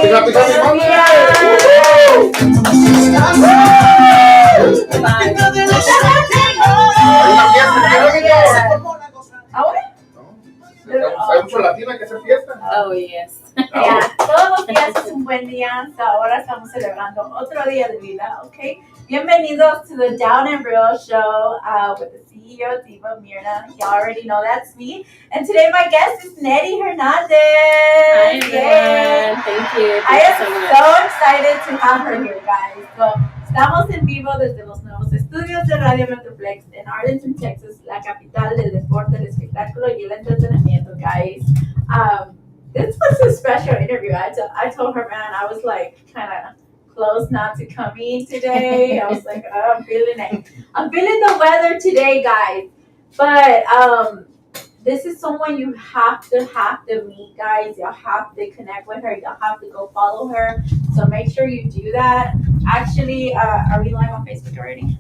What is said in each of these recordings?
Happy Hay mucho latino, hay que hacer fiesta. Oh, yes. Yeah, todos los días es un buen día, so ahora estamos celebrando otro día de vida, okay? Bienvenidos to the Down and Real Show with the CEO of Vivo, MIRNA. You already know that's me. And today my guest is Nettie Hernandez. Hi, everyone. Thank you. I am so excited to have her here, guys. So, estamos en vivo desde los nuevos estudios de Radio Metroplex en Arlington, Texas, la capital del deporte, el espectáculo y el entretenimiento, guys. This was a special interview. I told her, man, I was like kind of close not to coming today. I was like, oh, I'm feeling it. I'm feeling the weather today, guys. But this is someone you have to meet, guys. You'll have to connect with her. You'll have to go follow her. So make sure you do that. Actually, are we live on Facebook already?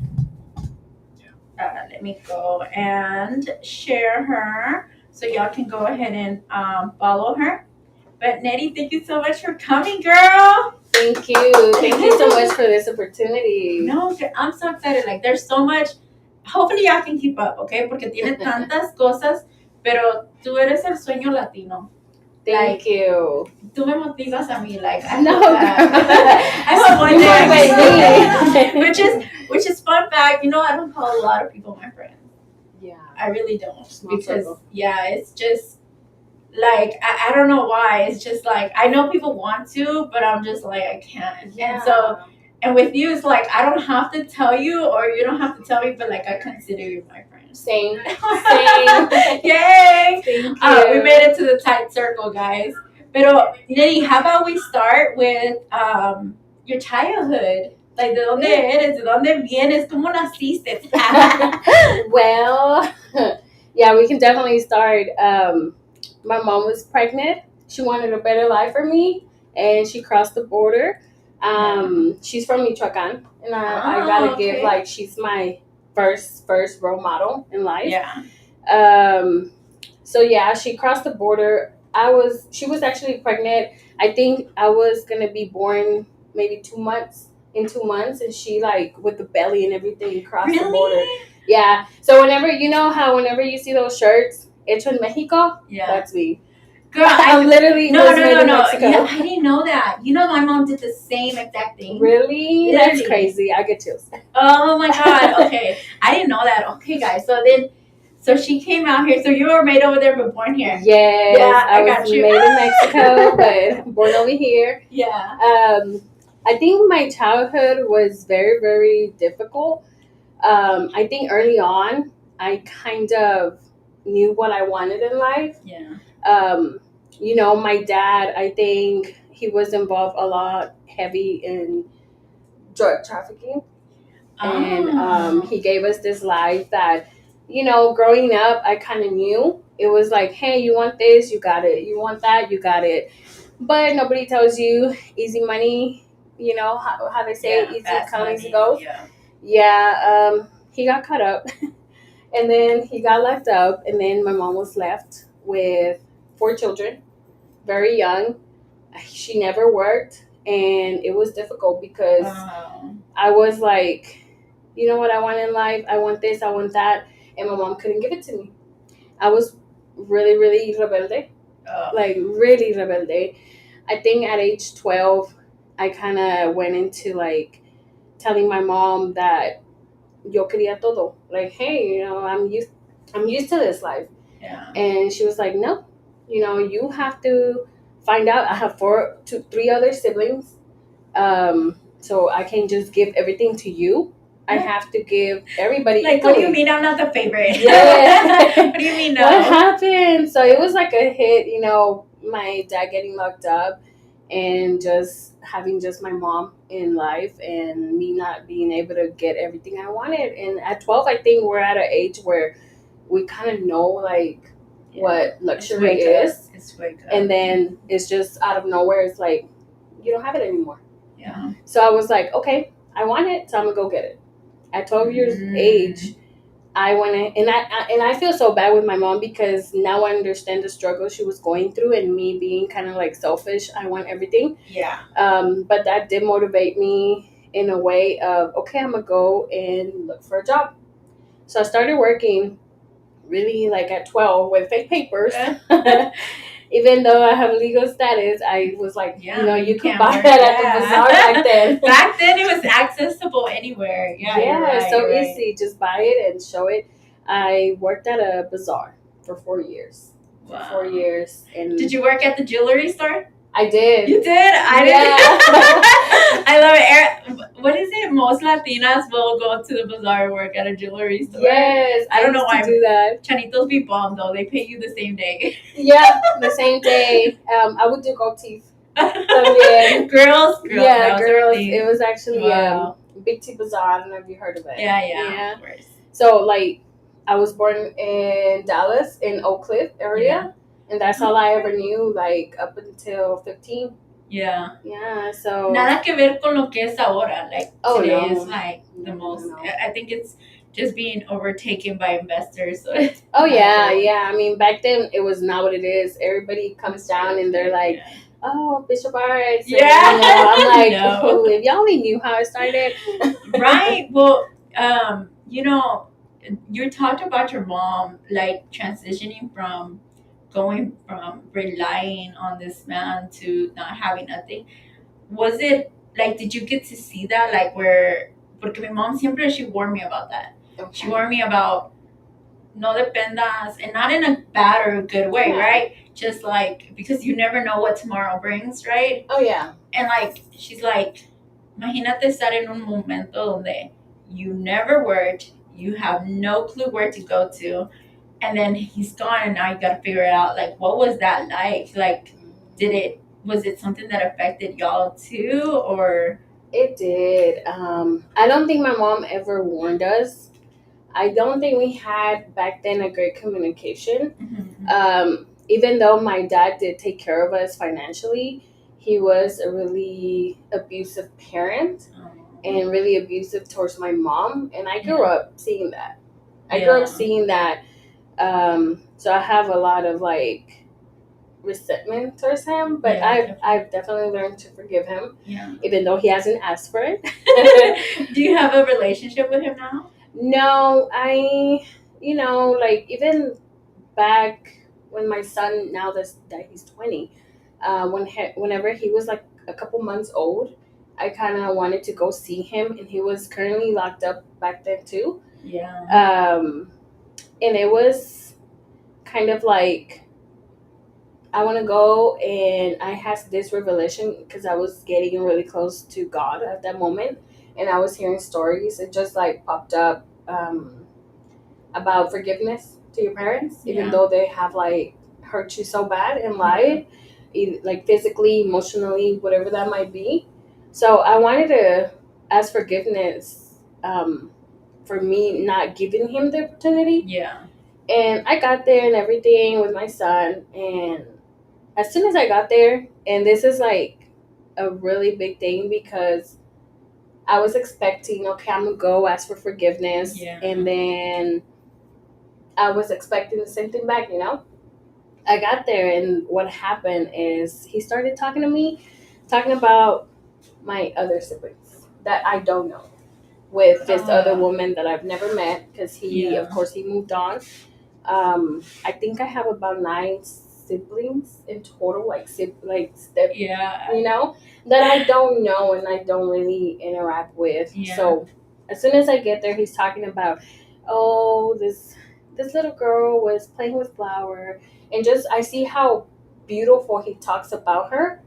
Yeah. Let me go and share her so y'all can go ahead and follow her. But Nettie, thank you so much for coming, girl. Thank you. Thank you so much for this opportunity. No, I'm so excited. Like, there's so much. Hopefully y'all can keep up, okay? Porque tiene tantas cosas, pero tú eres el sueño latino. Thank you. Tú me motivas a mí, like, I No, hope one day. Which is fun fact. You know, I don't call a lot of people my friends. Yeah. I really don't. Because, yeah, it's just, like, I don't know why. It's just, like, I know people want to, but I'm just, like, I can't. Yeah. And so, and with you, it's, like, I don't have to tell you, or you don't have to tell me, but, like, I consider you my friend. Same. Yay! Thank you. We made it to the tight circle, guys. Pero, Nettie, how about we start with your childhood? Like, ¿de dónde eres? ¿De dónde vienes? ¿Cómo naciste? Well, yeah, we can definitely start. My mom was pregnant. She wanted a better life for me, and she crossed the border. She's from Michoacan, and I gotta give, like, she's my first role model in life. Yeah. So yeah, she crossed the border. She was actually pregnant. I think I was gonna be born maybe 2 months, and she, like, with the belly and everything, crossed the border. Yeah. So whenever you see those shirts, Hecho en Mexico, that's me. Girl, I'm literally no. Mexico. Yeah, I didn't know that. You know, my mom did the same exact thing. Really? That's crazy. I get chills. Oh my God. Okay. I didn't know that. Okay, guys. So she came out here. So you were made over there but born here. Yes. Yeah, I got you. Made in Mexico, but born over here. Yeah. I think my childhood was very, very difficult. I think early on, I kind of knew what I wanted in life. Yeah. You know, my dad, I think he was involved a lot heavy in drug trafficking. And he gave us this life that, you know, growing up, I kind of knew. It was like, hey, you want this, you got it. You want that, you got it. But nobody tells you easy money, you know, how they say easy come, easy goes. Yeah, he got caught up. And then he got locked up. And then my mom was left with 4 children, very young. She never worked. And it was difficult because I was like, you know what I want in life? I want this, I want that. And my mom couldn't give it to me. I was really, really rebelde. Like, really rebelde. I think at age 12, I kind of went into, like, telling my mom that yo quería todo. Like, hey, you know, I'm used to this life. Yeah. And she was like, no, you know, you have to find out. I have 3 other siblings. So I can't just give everything to you. I have to give everybody like, equally. What do you mean I'm not the favorite? Yeah. What do you mean no? What happened? So it was like a hit, you know, my dad getting locked up and just having just my mom in life and me not being able to get everything I wanted. And at 12, I think we're at an age where we kind of know, like, what luxury is. It's wake up. And then it's just out of nowhere, it's like, you don't have it anymore. Yeah. So I was like, okay, I want it, so I'm going to go get it. At 12 years age, I went in, and I feel so bad with my mom because now I understand the struggle she was going through and me being kind of like selfish. I want everything. Yeah. But that did motivate me in a way of, okay, I'm gonna go and look for a job. So I started working really like at 12 with fake papers. Even though I have legal status, I was like, you could buy that at the bazaar back then. Back then, it was accessible anywhere. Yeah, right, so easy. Just buy it and show it. I worked at a bazaar for 4 years. Wow. For 4 years. And did you work at the jewelry store? I did. You did? I did. I love it. What is it? Most Latinas will go to the bazaar and work at a jewelry store. Yes. I don't know why. Do that. Chanitos be bomb though. They pay you the same day. Yeah, the same day. I would do gold teeth. Girls. Yeah, girls. It was actually wow. Big T Bazaar. I don't know if you heard of it. Yeah. Of course. So like, I was born in Dallas, in Oak Cliff area. Yeah. And that's all I ever knew, like, up until 15. Yeah. Yeah, so... Nada que ver con lo que es ahora. Like, today is, like, the most... No. I think it's just being overtaken by investors. So oh, yeah. I mean, back then, it was not what it is. Everybody comes down and they're like, oh, Bishop Arts. Yeah. I'm like, oh, if y'all only knew how I started. Right. Well, you talked about your mom, like, transitioning from... going from relying on this man to not having nothing. Was it like, did you get to see that, like, where, porque mi mom siempre, she warned me about that. Okay. She warned me about no dependas, and not in a bad or a good way, right? Just like, because you never know what tomorrow brings, right? Oh yeah. And like, she's like, imagínate estar en un momento donde you never worked, you have no clue where to go to, and then he's gone, and now you got to figure it out. Like, what was that like? Like, was it something that affected y'all too, or? It did. I don't think my mom ever warned us. I don't think we had back then a great communication. Mm-hmm. Even though my dad did take care of us financially, he was a really abusive parent and really abusive towards my mom. And I grew up seeing that. So I have a lot of like resentment towards him, but I've definitely learned to forgive him, even though he hasn't asked for it. Do you have a relationship with him now? No, like even back when my son, now that he's 20, whenever he was like a couple months old, I kind of wanted to go see him, and he was currently locked up back then too. Yeah. And it was kind of like, I want to go, and I had this revelation because I was getting really close to God at that moment, and I was hearing stories. It just like popped up about forgiveness to your parents, even though they have like hurt you so bad and lied, like physically, emotionally, whatever that might be. So I wanted to ask forgiveness for me not giving him the opportunity. Yeah. And I got there and everything with my son, and as soon as I got there, and this is like a really big thing because I was expecting, okay, I'm gonna go ask for forgiveness, and then I was expecting the same thing back, I got there, and what happened is he started talking to me, talking about my other siblings that I don't know, with this other woman that I've never met, because of course, he moved on. I think I have about 9 siblings in total, that I don't know and I don't really interact with. Yeah. So as soon as I get there, he's talking about, this little girl was playing with flour, and just I see how beautiful he talks about her.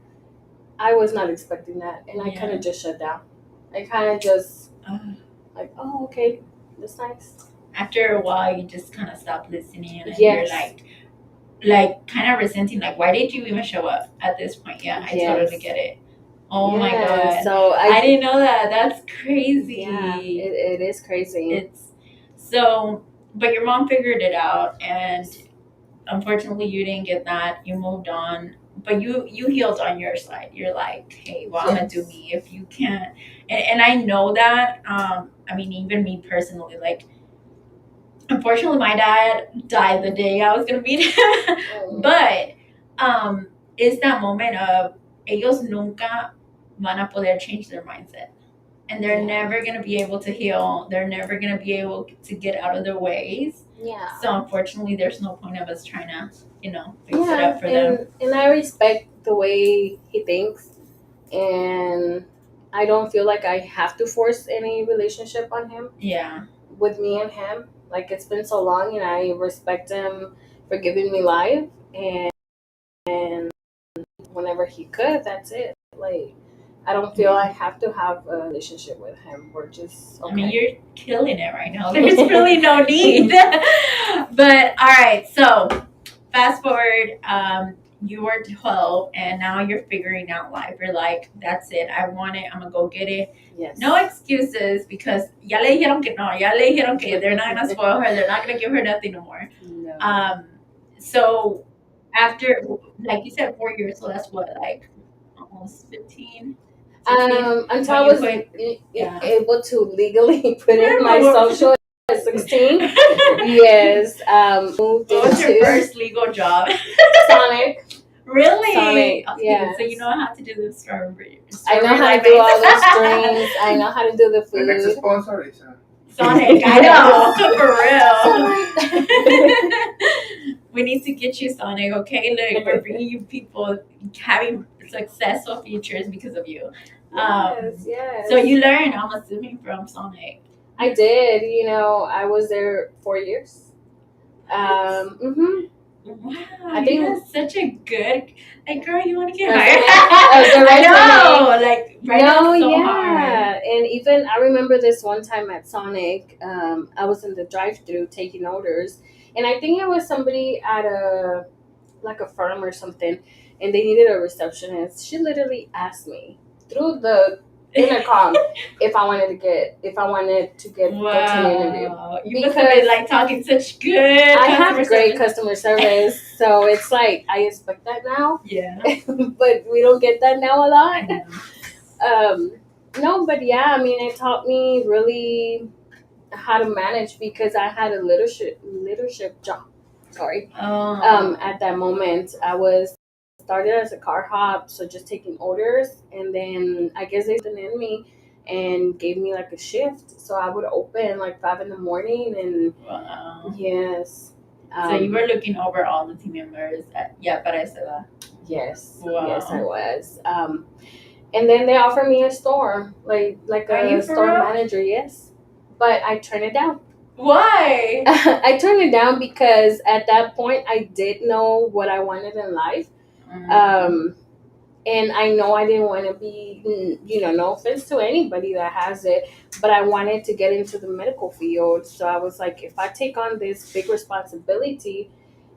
I was not expecting that, and I kind of just shut down. I kind of just like, oh, okay, that's nice. After a while, you just kind of stop listening, and you're like kind of resenting, like, why did you even show up at this point? Yeah, I totally get it. Oh my God. So I didn't know that. That's crazy. Yeah, it is crazy. But your mom figured it out, and unfortunately you didn't get that. You moved on, but you healed on your side. You're like, hey, well, I'm gonna do me. If you can't, and I know that, I mean, even me personally, like, Unfortunately, my dad died the day I was gonna meet him. But it's that moment of ellos nunca van a poder change their mindset. And they're never going to be able to heal. They're never going to be able to get out of their ways. Yeah. So unfortunately, there's no point of us trying to, fix it up for them. And I respect the way he thinks. And I don't feel like I have to force any relationship on him. Yeah. With me and him. Like, it's been so long, and I respect him for giving me life. And whenever he could, that's it. Like, I don't feel I have to have a relationship with him. We're just okay. I mean, you're killing it right now. There's really no need. But all right, so fast forward, you were 12 and now you're figuring out life. You're like, that's it. I want it. I'm gonna go get it. Yes. No excuses, because ya le dijeron que no. Ya le dijeron que they're not gonna spoil her. They're not gonna give her nothing no more. No. So after, like you said, 4 years. So that's what, like almost 15. Until I was able to legally put in my social at 16. Yes. Moved what was your first legal job? Sonic. Really? Sonic. Okay, Yeah. So you know how to do the strawberry. I know how to do all the strings. I know how to do the The next food. sponsor is Sonic. I know. For real. We need to get you, Sonic. Okay, look, we're bringing you people having successful futures because of you. Yes. So you learned, I'm assuming, from Sonic. I did. I was there 4 years. Wow, I think you have such a good, girl, you want to get Resume. hired. I know, right now it's so hard. Yeah. And even I remember this one time at Sonic, I was in the drive-thru taking orders, and I think it was somebody at a firm or something, and they needed a receptionist. She literally asked me through the intercom if I wanted to get go to an interview. You must have been talking such good. I have great customer service, so it's like I expect that now. Yeah. But we don't get that now a lot. No, but yeah, I mean, it taught me really how to manage, because I had a leadership job. Sorry. At that moment, I was started as a car hop, so just taking orders, and then I guess they put in me and gave me a shift, so I would open 5 in the morning, and yes. So you were looking over all the team members at PRESENTA. Yes. Wow. Yes, I was. And then they offered me a store, like a store manager. Yes, but I turned it down. Why? I turned it down because at that point I did know what I wanted in life. And I know I didn't want to be, no offense to anybody that has it, but I wanted to get into the medical field. So I was like, if I take on this big responsibility,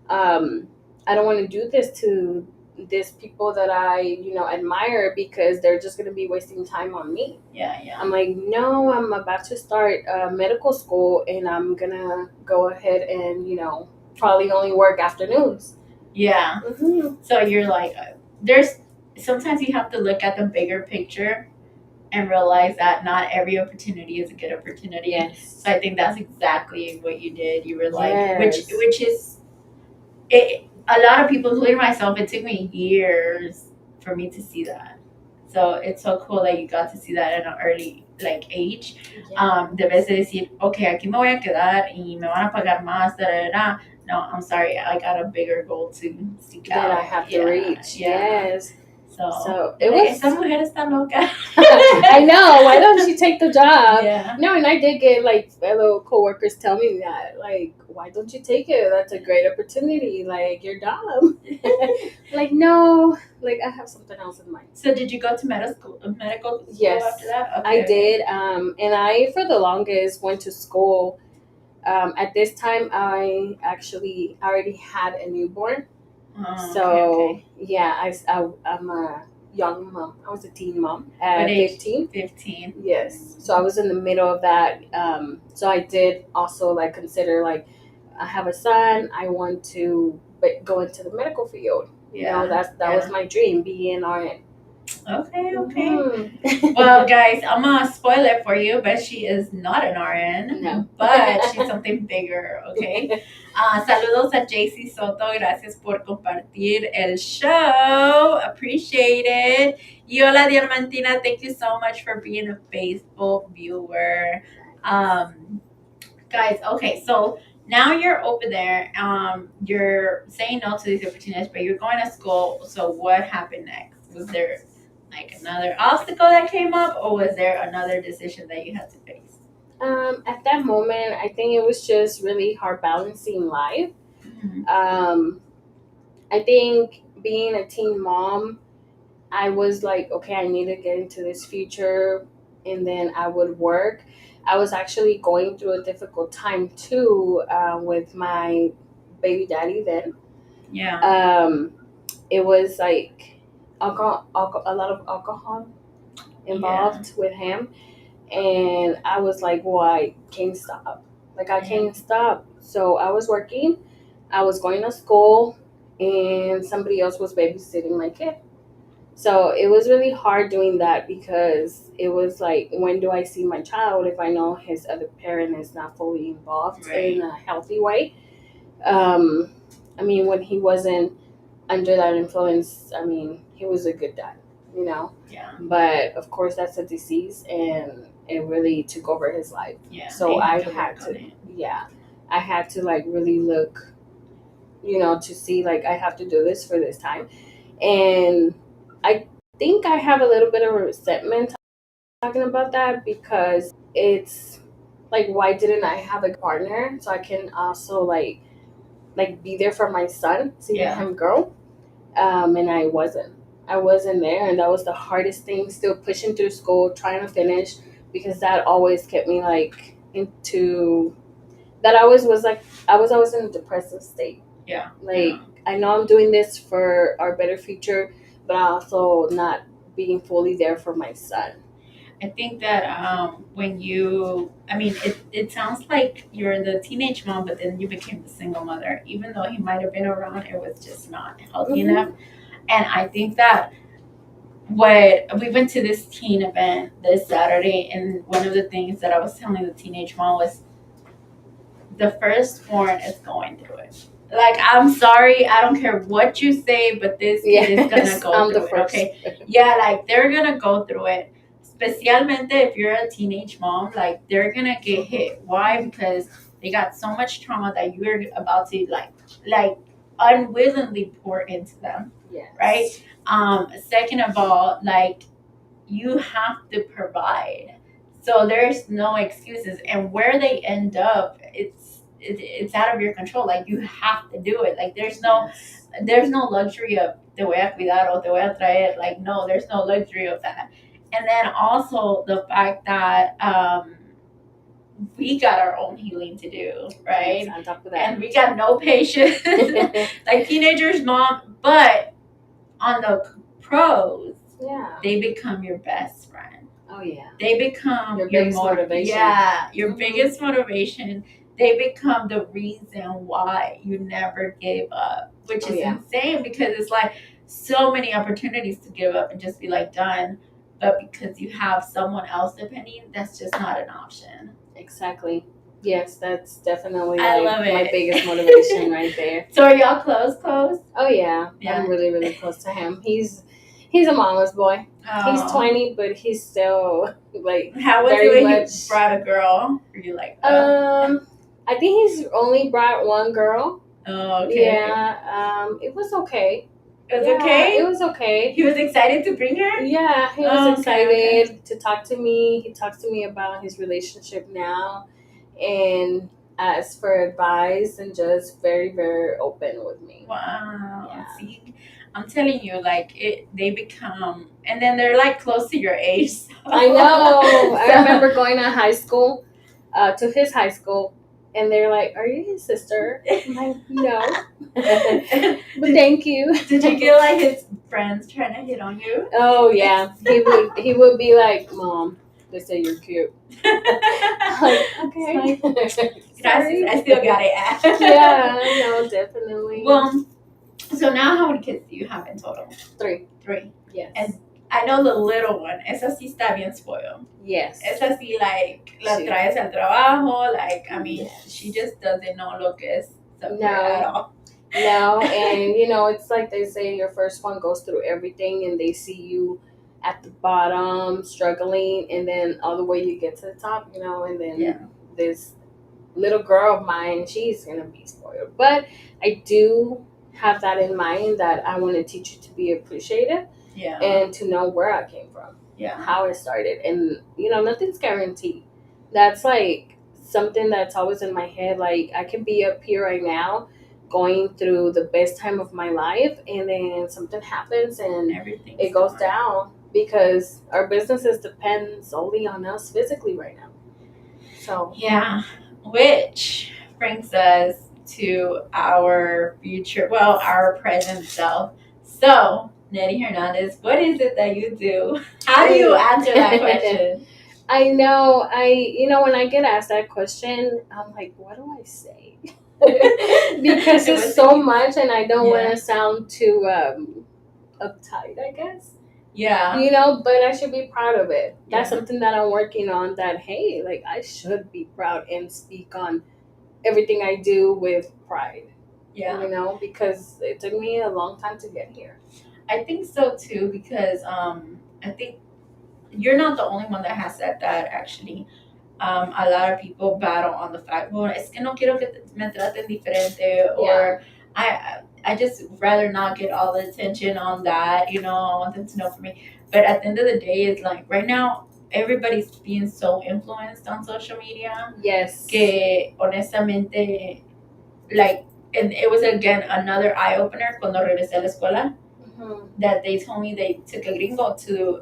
I don't want to do this to these people that I, admire, because they're just going to be wasting time on me. Yeah. I'm like, no, I'm about to start medical school, and I'm going to go ahead and, probably only work afternoons. Yeah. Mm-hmm. So you're like, sometimes you have to look at the bigger picture and realize that not every opportunity is a good opportunity. Yes. So I think that's exactly what you did. You were like, yes. which is it. A lot of people, including myself, it took me years for me to see that. So it's so cool that you got to see that at an early age. Yeah. Debes de decir, okay, aquí me voy a quedar y me van a pagar más. No, I'm sorry, I got a bigger goal to seek out. That I have to reach. Yeah. Yes. So it was. Esta mujer está loca. I know. Why don't she take the job? Yeah. No, and I did get fellow coworkers tell me that, why don't you take it? That's a great opportunity. You're dumb. No. I have something else in mind. So did you go to medical school yes, after that? Okay. I did. And I, for the longest, went to school. At this time, I actually already had a newborn. Okay. Yeah, I'm a young mom. I was a teen mom at 15. 15. Yes. So I was in the middle of that. So I did also consider I have a son. I want to go into the medical field. That was my dream, be an RN. Okay. Mhm. Well, guys, I'm gonna spoil it for you, but she is not an RN. No. But she's something bigger, okay? Saludos a JC Soto. Gracias por compartir el show. Appreciate it. Y hola, Diamantina. Thank you so much for being a faithful viewer. Guys, okay, so now you're over there. You're saying no to these opportunities, but you're going to school. So what happened next? Was there like another obstacle that came up, or was there another decision that you had to face? At that moment, I think it was just really hard balancing life. I think being a teen mom, I was like, okay, I need to get into this future, and then I would work. I was actually going through a difficult time too, with my baby daddy then. Yeah. It was like a lot of alcohol involved with him, and I was like, well, I can't stop. Like, I can't stop. So I was working, I was going to school, and somebody else was babysitting my kid. So it was really hard doing that because it was like, when do I see my child if I know his other parent is not fully involved in a healthy way? I mean, when he wasn't under that influence, I mean, he was a good dad, you know? Yeah. But of course, that's a disease, and it really took over his life. Yeah. So I had to like really look, you know, to see like I have to do this for this time. And I think I have a little bit of resentment talking about that, because it's like, why didn't I have a partner so I can also like be there for my son, see him grow? And I wasn't there, and that was the hardest thing. Still pushing through school, trying to finish, because that always kept me like into that. I was like, I was always in a depressive state. Yeah. Like, I know I'm doing this for our better future, but also not being fully there for my son. I think that when you, I mean, it sounds like you're the teenage mom, but then you became the single mother. Even though he might have been around, it was just not healthy enough. And I think that we went to this teen event this Saturday, and one of the things that I was telling the teenage mom was, the firstborn is going through it. Like, I'm sorry, I don't care what you say, but this kid is gonna go through it. Okay, yeah, like, they're gonna go through it. Especialmente if you're a teenage mom, like, they're gonna get hit. Why? Because they got so much trauma that you're about to like unwillingly pour into them. Yes. Right. Second of all, like, you have to provide. So there's no excuses, and where they end up, it's out of your control. Like, you have to do it. Like, there's no luxury of te voy a cuidar o te voy a traer. Like, no, there's no luxury of that. And then also the fact that we got our own healing to do, right? Yes, on top of that. And we got no patience, like teenagers, mom. But on the pros, they become your best friend. Oh yeah. They become your biggest motivation. Yeah, your biggest motivation. They become the reason why you never gave up, which is insane, because it's like so many opportunities to give up and just be like done. But because you have someone else depending, that's just not an option. Exactly. Yes, that's definitely I love it. My biggest motivation right there. So are y'all close? Oh yeah. I'm really, really close to him. He's a mama's boy. Oh. He's 20, but he's still like, how was it when he brought a girl? Were you like, oh? I think he's only brought one girl. Oh, okay. Yeah. It was okay. It was okay? It was okay. He was excited to bring her? Yeah, he was excited to talk to me. He talks to me about his relationship now, and asked for advice, and just very, very open with me. Wow. Yeah. See, I'm telling you, like, they become, and then they're like close to your age. So. I know. I remember going to high school, to his high school, and they're like, "Are you his sister?" I'm like, "No." But thank you. Did you get like his friends trying to hit on you? Oh yeah. He would be like, "Mom, they say you're cute." Like, okay. Sorry. I still got it. Yeah, no, definitely. Well, so now how many kids do you have in total? 3. Yes. And I know the little one. Esa sí está bien spoiled. Yes. Esa sí, like, la Sí. traes al trabajo. Like, I mean, Yes. she just doesn't know lo que es sufrir No. at all. No, and it's like they say, your first one goes through everything, and they see you at the bottom struggling, and then all the way you get to the top, and then this little girl of mine, she's gonna be spoiled. But I do have that in mind, that I want to teach you to be appreciative and to know where I came from, how it started, and nothing's guaranteed. That's like something that's always in my head. Like, I could be up here right now going through the best time of my life, and then something happens and it goes down, because our businesses depend solely on us physically right now. So which brings us to our future, our present self. So, Nettie Hernandez, what is it that you do? How do you answer that question? I know, when I get asked that question, I'm like, what do I say? Because it's so much, and I don't want to sound too uptight, I guess. But I should be proud of it. That's something that I'm working on, that, hey, like, I should be proud and speak on everything I do with pride. Because it took me a long time to get here. I think so too, because I think you're not the only one that has said that, actually. A lot of people battle on the fact, well, es que no quiero que me traten diferente, or I just rather not get all the attention on that, I want them to know for me. But at the end of the day, it's like, right now, everybody's being so influenced on social media. Yes. Que, honestamente, like, and it was, again, another eye-opener cuando regresé a la escuela, that they told me they took a gringo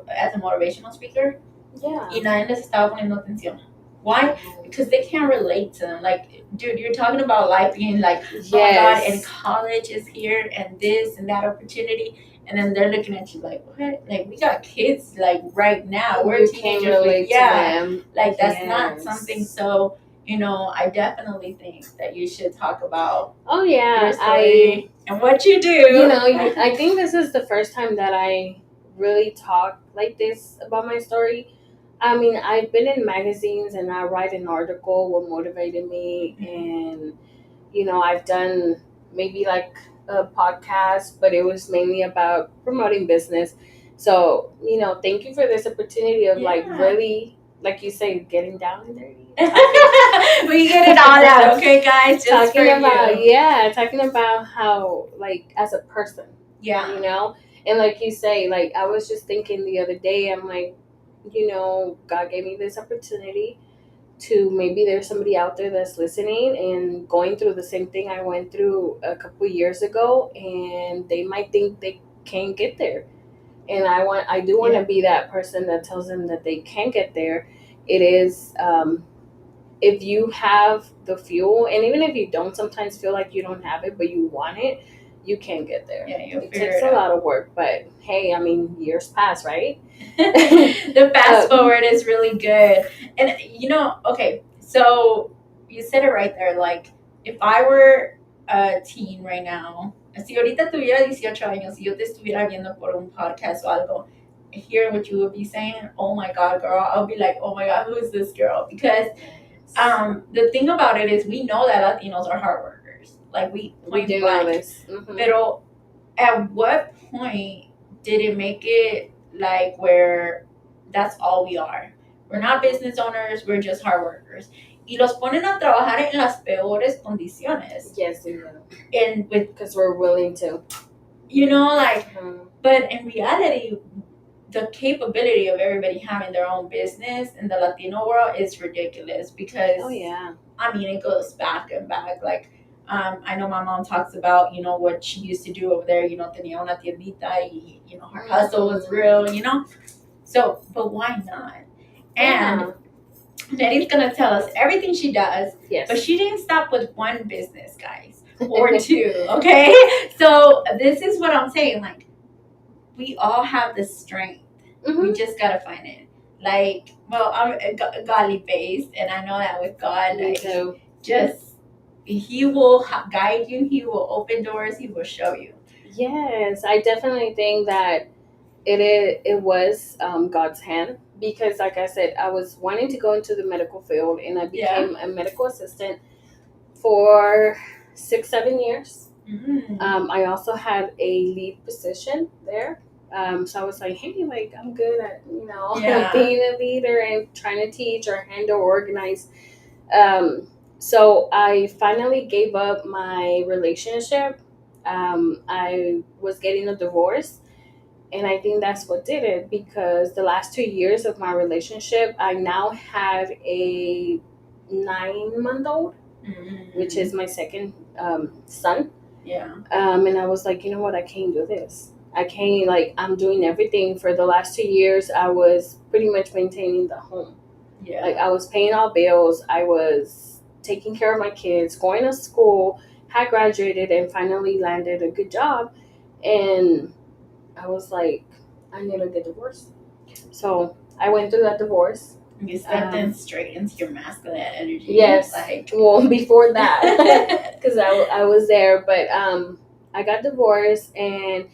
as a motivational speaker. Y nadie les estaba poniendo atención. Why? Because they can't relate to them. Like, dude, you're talking about life being like, oh my God, and college is here, and this and that opportunity, and then they're looking at you like, what? Like, we got kids, like, right now. We're teenagers. Relate to them. Like, that's not something. So, I definitely think that you should talk about your story and what you do. I think this is the first time that I really talk like this about my story. I mean, I've been in magazines, and I write an article what motivated me, and I've done maybe like a podcast, but it was mainly about promoting business. So, thank you for this opportunity of like really, like you say, getting down and dirty. We get it all out, okay, guys? Just talking about how, like, as a person, and like you say, like, I was just thinking the other day, I'm like, God gave me this opportunity to, maybe there's somebody out there that's listening and going through the same thing I went through a couple years ago, and they might think they can't get there. And I do want to be that person that tells them that they can get there. It is, if you have the fuel, and even if you don't sometimes feel like you don't have it, but you want it, you can get there. It takes a lot of work, but hey, I mean, years pass, right? The fast forward is really good. And okay, so you said it right there. Like, if I were a teen right now, si ahorita tuviera 18 años y yo te estuviera viendo por un podcast o algo, hearing what you would be saying, oh my God, girl, I'll be like, oh my God, who is this girl? Because the thing about it is, we know that Latinos are hard workers. Like, we do know this. Pero at what point did it make it like where that's all we are? We're not business owners, we're just hard workers. Y los ponen a trabajar en las peores condiciones. Yes, they do. And because we're willing to. But in reality, the capability of everybody having their own business in the Latino world is ridiculous, because I mean, it goes back and back. Like, I know my mom talks about, what she used to do over there, tenía una tiendita y, her hustle was real, So, but why not? And Nettie's going to tell us everything she does, but she didn't stop with one business, guys, or two, okay? So this is what I'm saying. Like, we all have the strength. We just got to find it. Like, well, I'm godly based, and I know that with God, like, He will guide you. He will open doors. He will show you. Yes, I definitely think that it was God's hand, because like I said, I was wanting to go into the medical field, and I became a medical assistant for 6-7 years. I also had a lead position there. So I was like, hey, like I'm good at being a leader and trying to teach or handle, organize. So I finally gave up my relationship. I was getting a divorce, and I think that's what did it, because the last 2 years of my relationship, I now have a 9-month-old, which is my second son. And I was like, you know what, I can't do this. I can't, like, I'm doing everything. For the last 2 years, I was pretty much maintaining the home. Like, I was paying all bills. I was taking care of my kids, going to school, had graduated, and finally landed a good job. And I was like, I need to get divorced. So I went through that divorce. You stepped in straight into your masculine energy. Yes. Well, before that, because I was there. But I got divorced, and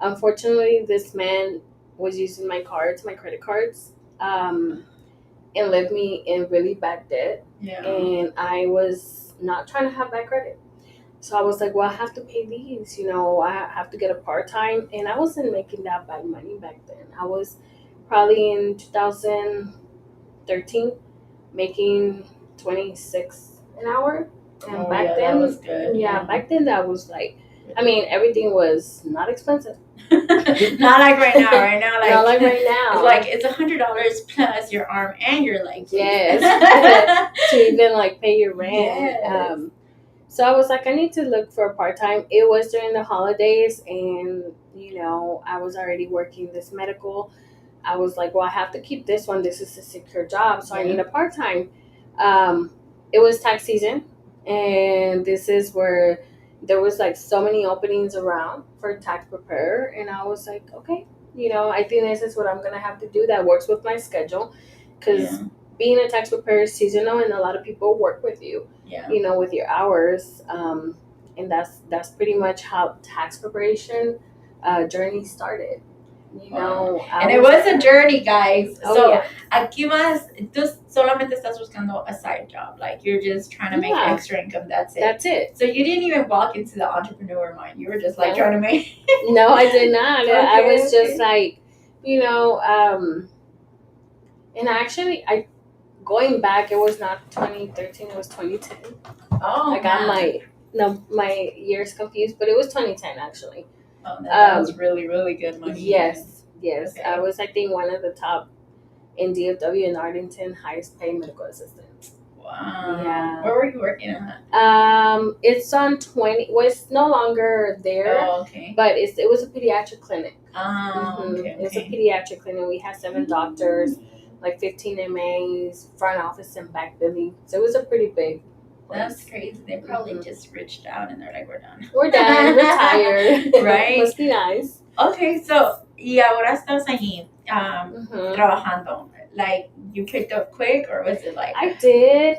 unfortunately, this man was using my credit cards, and left me in really bad debt. And I was not trying to have bad credit. So I was like, well, I have to pay these, I have to get a part-time. And I wasn't making that bad money back then. I was probably in 2013 making $26 an hour. And back then, that was good. Back then that was like, I mean, everything was not expensive. Not like right now. Right now, like, not like right now. It's $100 plus your arm and your leg. Yes. To even like pay your rent. Yes. So I was like, I need to look for a part-time. It was during the holidays, and, I was already working this medical. I was like, well, I have to keep this one. This is a secure job, so I need a part-time. It was tax season, and this is where there was, like, so many openings around for tax preparer, and I was like, okay, I think this is what I'm going to have to do that works with my schedule, because being a tax preparer is seasonal, and a lot of people work with you. With your hours, and that's pretty much how tax preparation journey started. And it was a journey, guys. Aquí más, tú solamente estás buscando a side job, like you're just trying to make extra income. That's it. So you didn't even walk into the entrepreneur mind. You were just like trying to make. No, I did not. I was just like, and actually going back, it was not 2013, it was 2010. I got my years confused, but it was 2010 actually. That was really, really good money. Yes. Okay. I was, I think, one of the top in DFW and Arlington highest paid medical assistants. Wow. Yeah. Where were you working at? It's on 20. Well, it's no longer there. Oh, okay. But it was a pediatric clinic. Okay. It's a pediatric clinic. We had 7 doctors, like 15 MAs, front office and back billing. So it was a pretty big place. That's crazy. They probably just reached out and they're like, we're done. We're done. We're tired. Right? Must be nice. Okay, so, y ahora estás allí trabajando. Like, you picked up quick, or was it like... I did.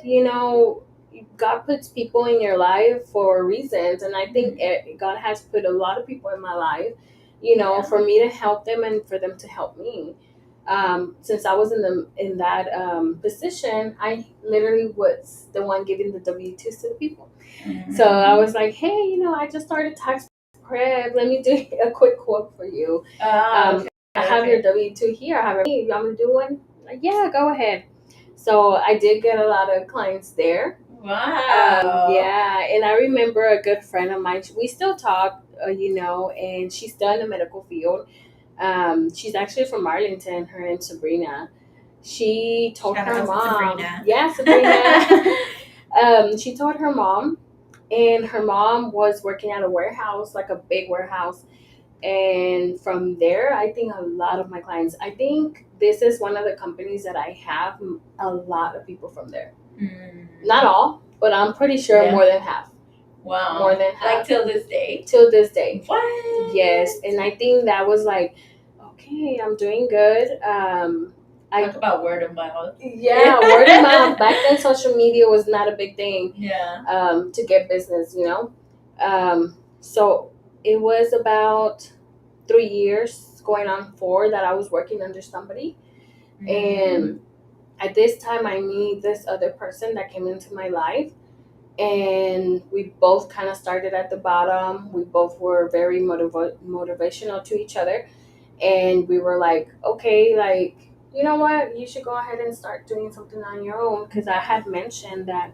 God puts people in your life for reasons. And I think God has put a lot of people in my life, for me to help them and for them to help me. Since I was in that position, I literally was the one giving the W-2s to the people. Mm-hmm. So I was like, hey, I just started tax prep. Let me do a quick quote for you. I have your W-2 here. You want me to do one? Like, yeah, go ahead. So I did get a lot of clients there. Wow. And I remember a good friend of mine. We still talk, and she's still in the medical field. She's actually from Arlington. Her name's Sabrina. She told her mom. Sabrina. Yeah, Sabrina. She told her mom, and her mom was working at a warehouse, like a big warehouse. And from there, I think a lot of my clients, I think this is one of the companies that I have a lot of people from there. Not all, but I'm pretty sure more than half. Wow. More than half. Like till this day? Till this day. What? Yes. And I think that was like, okay, I'm doing good. Talk about word of mouth. Yeah, word of mouth. Back then, social media was not a big thing. Yeah. To get business, So it was about 3 years was going on 4 that I was working under somebody. And at this time, I meet this other person that came into my life, and we both kind of started at the bottom. We both were very motivational to each other, and we were like, okay, like, you know what, you should go ahead and start doing something on your own, because I had mentioned that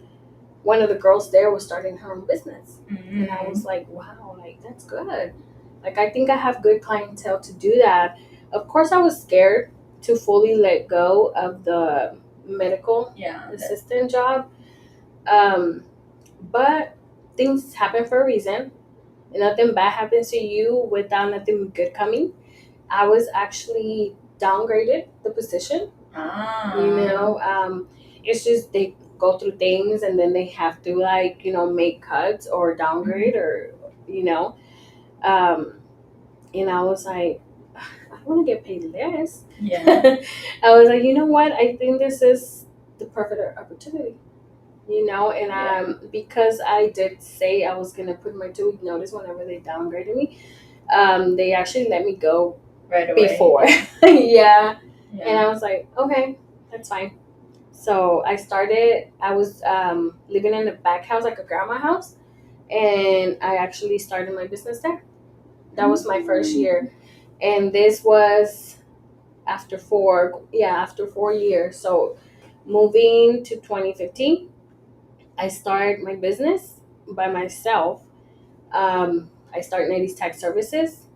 one of the girls there was starting her own business, and I was like, wow, like, that's good. Like, I think I have good clientele to do that. Of course, I was scared to fully let go of the medical assistant job. But things happen for a reason. Nothing bad happens to you without nothing good coming. I was actually downgraded the position. It's just they go through things, and then they have to, like, make cuts or downgrade, or and I was like, I don't want to get paid less. I was like, you know what, I think this is the perfect opportunity. And because I did say I was gonna put my 2-week notice whenever they downgraded me, they actually let me go right away. Before. Yeah. And I was like, okay, that's fine. So I was living in a back house, like a grandma house, and I actually started my business there. That was my first year. And this was after 4 years. So moving to 2015, I started my business by myself. I started Nadi's Tax Services,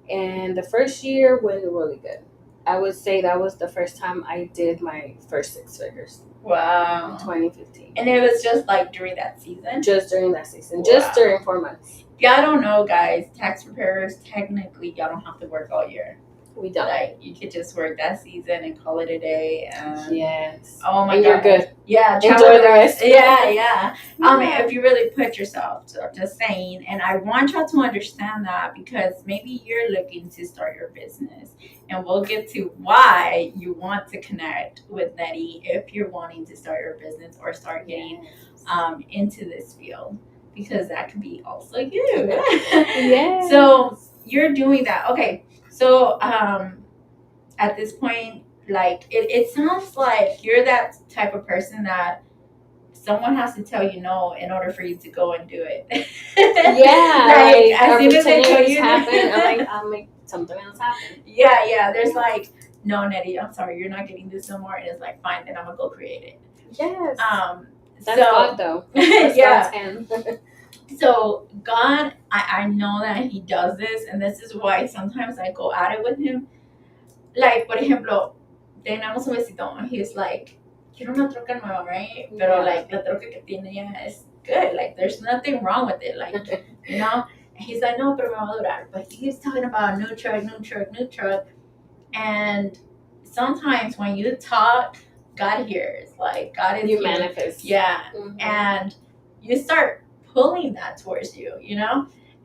and the first year went really good. I would say that was the first time I did my first 6 figures. Wow. In 2015. And it was just like during that season? Just during that season. Wow. Just during 4 months. If y'all don't know, guys, tax preparers, technically, y'all don't have to work all year. We don't. Like, you could just work that season and call it a day. And yes. Oh my God. You're good. Yeah. Enjoy the rest. Yeah. If you really put yourself, so just saying. And I want y'all to understand that, because maybe you're looking to start your business. And we'll get to why you want to connect with Nettie if you're wanting to start your business or start getting into this field. Because that could be also you. Yes. So you're doing that. Okay. So at this point, like, it sounds like you're that type of person that someone has to tell you no in order for you to go and do it. Yeah. As soon as they tell you happen, I'm like, I'll make something else happen. Yeah. There's like, no, Nettie, I'm sorry, you're not getting this no more. And it's like, fine, then I'm gonna go create it. Yes. That's God, though. That's God's hand. So God, I know that He does this, and this is why sometimes I go at it with Him. Like, por ejemplo, tenemos un vecino, and he's like, quiero una troca nueva, right? Pero like, la troca que tiene ya es good. Like, there's nothing wrong with it. Like, And he's like, no, pero me va a durar. But he keeps talking about new truck. And sometimes when you talk, God hears. Like, God is you manifest. Yeah. Mm-hmm. And you start pulling that towards you,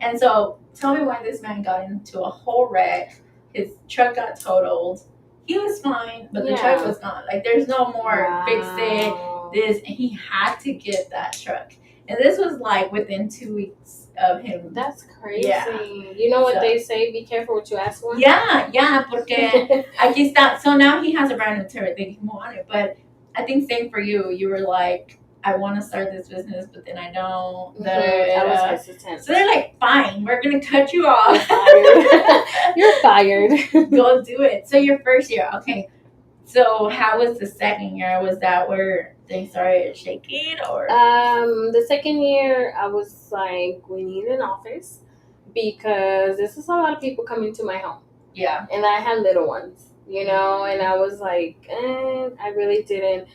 And so tell me why this man got into a whole wreck. His truck got totaled. He was fine, but the truck was gone. Like, there's no more fix it, this. And he had to get that truck. And this was like within 2 weeks of him. That's crazy. Yeah. You know what they say, be careful what you ask for? Yeah, porque aquí está. So now he has a brand new turret. They can move on it. But I think same for you. You were like, I want to start this business, but then I don't. I was hesitant. So they're like, fine, we're going to cut you off. You're fired. Go do it. So your first year, okay. So how was the second year? Was that where things started shaking, or? The second year, I was like, we need an office, because this is a lot of people coming to my home. Yeah. And I had little ones, and I was like, I really didn't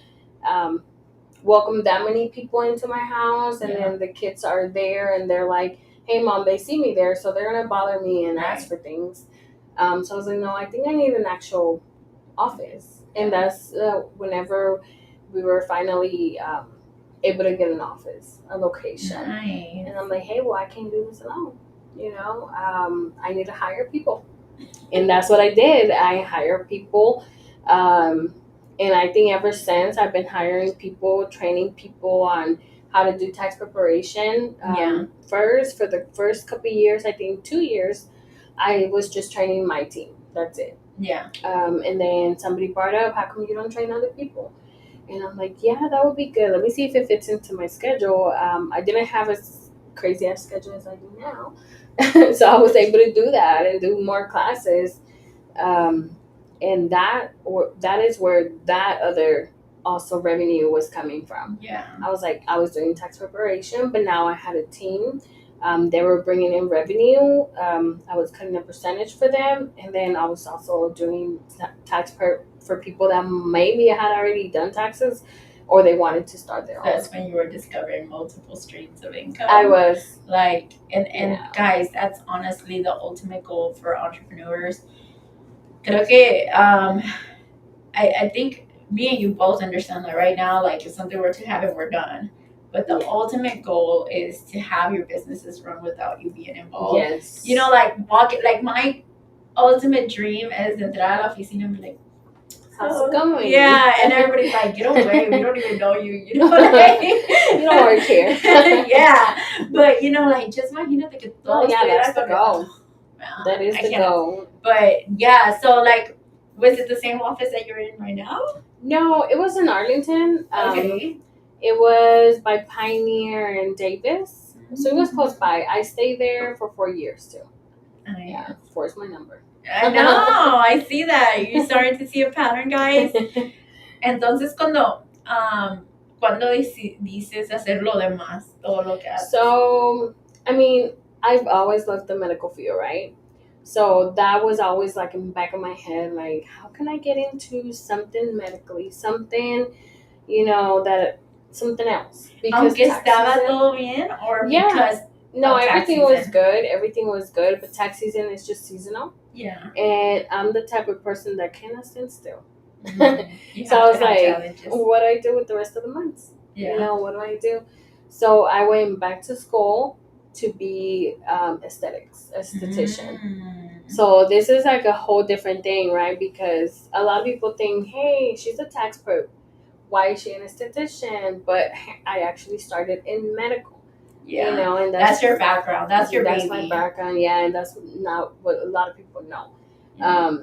welcome that many people into my house, and then the kids are there, and they're like, hey, Mom, they see me there, so they're going to bother me and ask for things. So I was like, no, I think I need an actual office. And that's whenever we were finally able to get an office, a location. Nice. And I'm like, hey, well, I can't do this alone. I need to hire people. And that's what I did. I hired people. And I think ever since, I've been hiring people, training people on how to do tax preparation. First, for the first couple of years, I think 2 years, I was just training my team. That's it. Yeah. And then somebody brought up, how come you don't train other people? And I'm like, yeah, that would be good. Let me see if it fits into my schedule. I didn't have a crazy ass schedule as I do now. So I was able to do that and do more classes. And that is where that other also revenue was coming from. Yeah. I was like, I was doing tax preparation, but now I had a team. They were bringing in revenue. I was cutting a percentage for them, and then I was also doing tax prep for people that maybe had already done taxes, or they wanted to start their own. That's when you were discovering multiple streams of income. I was like, and Yeah. guys, that's honestly the ultimate goal for entrepreneurs. Creo que I think me and you both understand that right now, like, if something were to happen, we're done. But the Yeah. ultimate goal is to have your businesses run without you being involved. Yes. You know, like my ultimate dream is to entrar a la oficina and be like, How's it going? yeah, and everybody's like, get away, we don't even know you, you know, like, You don't work here. yeah, but you know, like, just imagínate que Oh, todos yeah, that's the estuvieran goal. con- That is I the cannot. goal. But yeah, so like, was it the same office that you're in right now? No, it was in Arlington. Okay. It was by Pioneer and Davis. So it was close by. I stayed there for 4 years too. Yeah, 4 is my number. I know, I see that. You're starting to see a pattern, guys. Entonces, cuando dices hacer lo demás, todo lo que haces. So, I mean, I've always loved the medical field, right? So that was always like in the back of my head, like, how can I get into something medically, something, you know, that something else? Aunque tax estaba season- todo bien, or Yeah. because No, of tax everything was season. good. Everything was good, but tax season is just seasonal. Yeah. And I'm the type of person that cannot stand still. You So have I was to have like, challenges. what do I do with the rest of the months? Yeah. You know, what do I do? So I went back to school to be esthetician. So this is like a whole different thing, right? Because a lot of people think, hey, she's a tax pro. Why is she an esthetician? But I actually started in medical. Yeah. You know, and That's your background. That's your That's baby. my background, yeah, and that's not what a lot of people know. Yeah.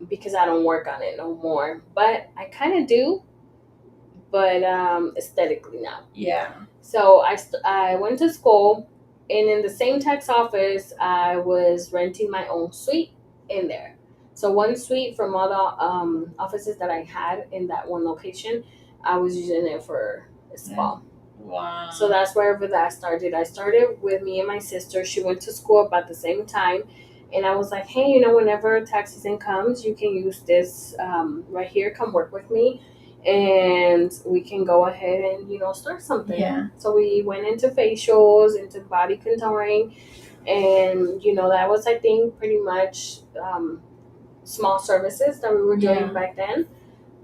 Because I don't work on it no more. But I kind of do, but aesthetically now. Yeah. So I went to school, and in the same tax office, I was renting my own suite in there. So one suite from all the offices that I had in that one location, I was using it for a spa. Wow. So that's wherever that started. I started with me and my sister. She went to school about the same time. And I was like, hey, you know, whenever tax season comes, you can use this right here. Come work with me. And we can go ahead and, you know, start something. Yeah. So we went into facials, into body contouring. And, you know, that was, I think, pretty much small services that we were doing back then.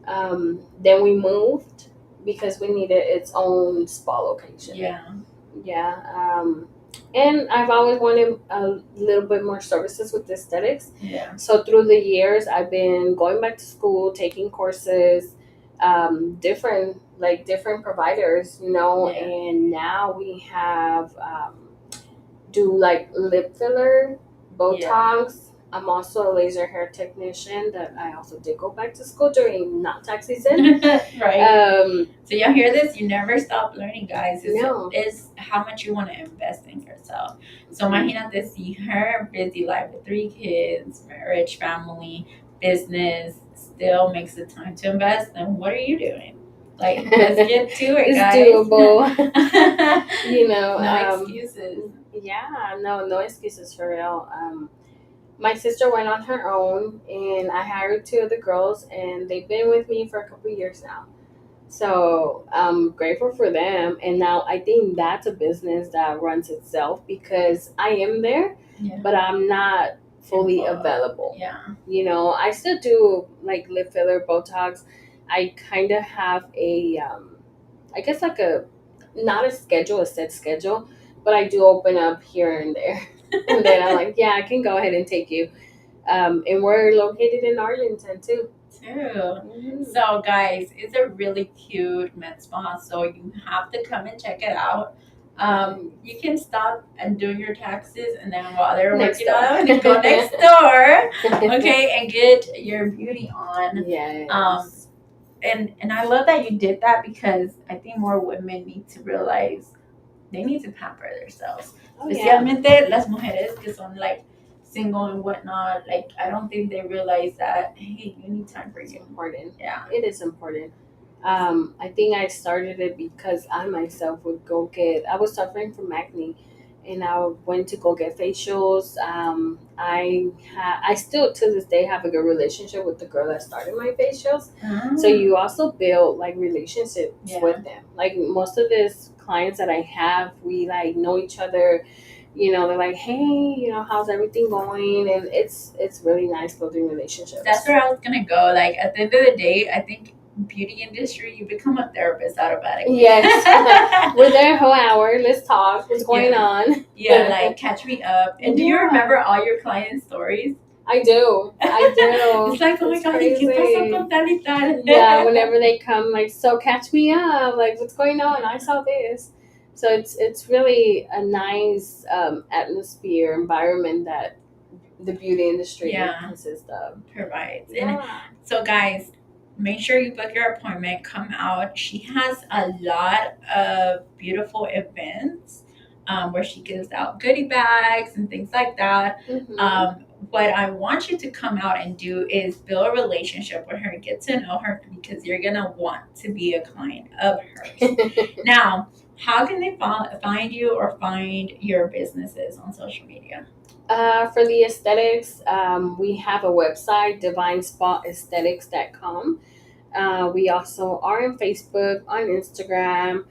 Then we moved because we needed its own spa location. Yeah. Yeah. And I've always wanted a little bit more services with aesthetics. Yeah. So through the years, I've been going back to school, taking courses, different providers, you know, Yeah. and now we have do like lip filler, Botox. I'm also a laser hair technician that I also did go back to school during not tax season. Right. So y'all hear this? You never stop learning, guys. It's how much you want to invest in yourself. So imagínate si her busy life with 3 kids, marriage, family, business, still makes the time to invest, then what are you doing? Like, let's get to it, It's guys. doable. You know. No excuses. Yeah, no excuses for real. My sister went on her own, and I hired 2 of the girls, and they've been with me for a couple of years now. So I'm grateful for them. And now I think that's a business that runs itself because I am there, but I'm not fully available. Yeah. You know, I still do like lip filler, Botox. I kind of have a, I guess like not a set schedule, but I do open up here and there. And then I'm like, yeah, I can go ahead and take you. And we're located in Arlington too. So guys, it's a really cute med spa, so you have to come and check it out. You can stop and do your taxes, and then while they're Next working door. on it, go next door, okay, and get your beauty on. Yes. And I love that you did that, because I think more women need to realize they need to pamper themselves. Oh, yeah. Especialmente las mujeres que son like single and whatnot. Like, I don't think they realize that, hey, you need time for It's you. important. Yeah. It is important. I think I started it because I myself would I was suffering from acne, and I went to go get facials. I still to this day have a good relationship with the girl that started my facials. So you also build like relationships with them. Like most of these clients that I have, we like know each other. You know, they're like, hey, you know, how's everything going? And it's really nice building relationships. That's where I was gonna go. Like, at the end of the day, I think beauty industry, you become a therapist automatically. Yes. We're there a whole hour. Let's talk. What's going on? Yeah, like catch me up. And do you remember all your client stories? I do. It's like, oh my God, crazy. ¿qué pasó con tal y tal? Yeah, whenever they come, like, so catch me up. Like, what's going on? I saw this. So it's really a nice atmosphere, environment that the beauty industry consists of. Provides. Yeah. And so, guys, make sure you book your appointment. Come out. She has a lot of beautiful events where she gives out goodie bags and things like that. Mm-hmm. What I want you to come out and do is build a relationship with her, get to know her, because you're going to want to be a client of hers. Now, how can they find you or find your businesses on social media? For the aesthetics, we have a website, divinespaesthetics.com. We also are on Facebook, on Instagram.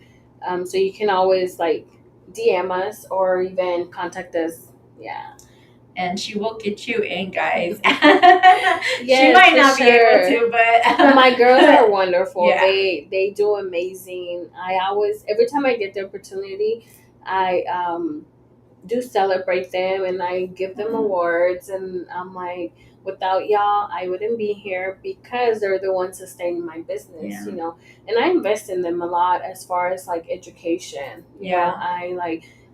So you can always like DM us or even contact us. Yeah. And she will get you in, guys. Yes, she might not be able to, but my girls are wonderful. Yeah. They do amazing. Every time I get the opportunity, I do celebrate them and I give them awards, and I'm like, without y'all I wouldn't be here, because they're the ones sustaining my business. You know, and I invest in them a lot as far as like education. You know,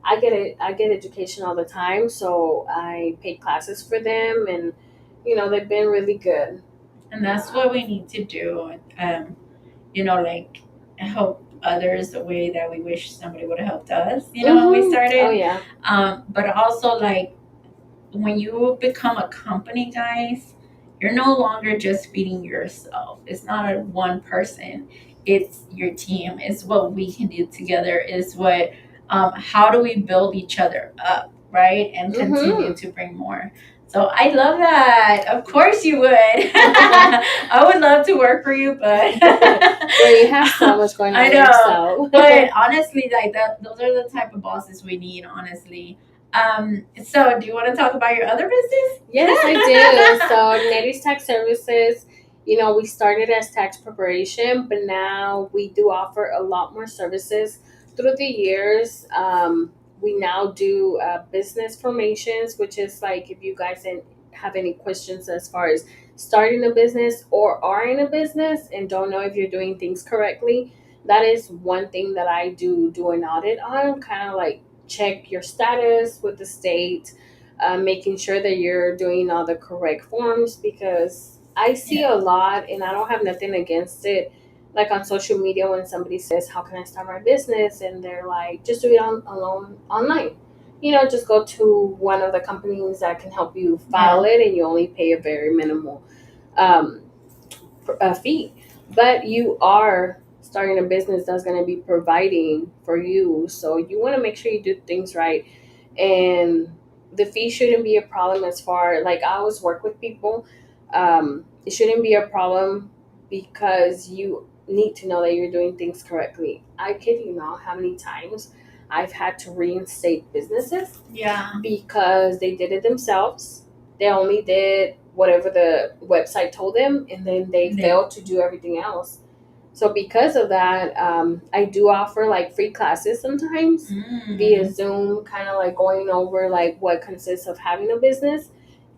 I get education all the time, so I pay classes for them, and you know, they've been really good. And that's what we need to do. You know, like, help others the way that we wish somebody would have helped us, you know, when we started. Oh yeah. But also, like, when you become a company, guys, you're no longer just feeding yourself. It's not a one person. It's your team. It's what we can do together. It's what how do we build each other up, right? And continue to bring more. So I love that. Of course you would. I would love to work for you, but well, you have so much going on. I know. Yourself. But honestly, like those are the type of bosses we need, honestly. So do you want to talk about your other business? Yes, I do. So Netty's Tax Services, you know, we started as tax preparation, but now we do offer a lot more services through the years. We now do business formations, which is like if you guys have any questions as far as starting a business or are in a business and don't know if you're doing things correctly, that is one thing that I do an audit on, kind of like check your status with the state, making sure that you're doing all the correct forms, because I see a lot, and I don't have nothing against it, like on social media when somebody says, how can I start my business? And they're like, just do it online. You know, just go to one of the companies that can help you file it, and you only pay a very minimal fee. But you are starting a business that's going to be providing for you, so you want to make sure you do things right. And the fee shouldn't be a problem. As far like I always work with people, it shouldn't be a problem, because you need to know that you're doing things correctly. I kid you not how many times I've had to reinstate businesses because they did it themselves. They only did whatever the website told them, and then they failed to do everything else. So because of that, I do offer like free classes sometimes via Zoom, kind of like going over like what consists of having a business.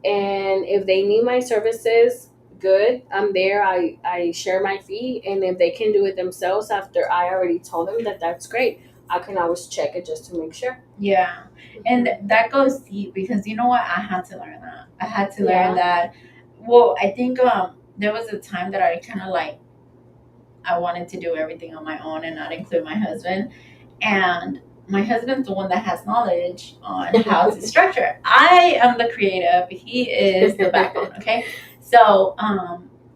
And if they need my services, good, I'm there. I share my fee, and if they can do it themselves after I already told them that, that's great. I can always check it just to make sure. Yeah, and that goes deep because you know what? I had to learn that. I had to learn that. Well, I think there was a time that I kind of like I wanted to do everything on my own and not include my husband, and my husband's the one that has knowledge on how to structure it. I am the creative. He is the backbone. Okay, so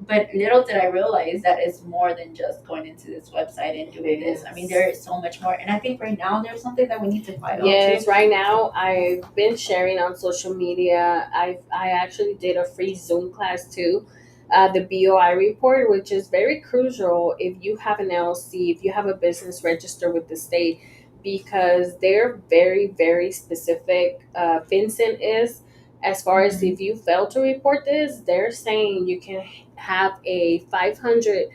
but little did I realize that it's more than just going into this website and doing this. I mean, there is so much more. And I think right now there's something that we need to fight on. Yes, right now I've been sharing on social media. I actually did a free Zoom class too. The BOI report, which is very crucial if you have an LLC, if you have a business registered with the state, because they're very, very specific. FinCEN is, as far as if you fail to report this, they're saying you can have a 500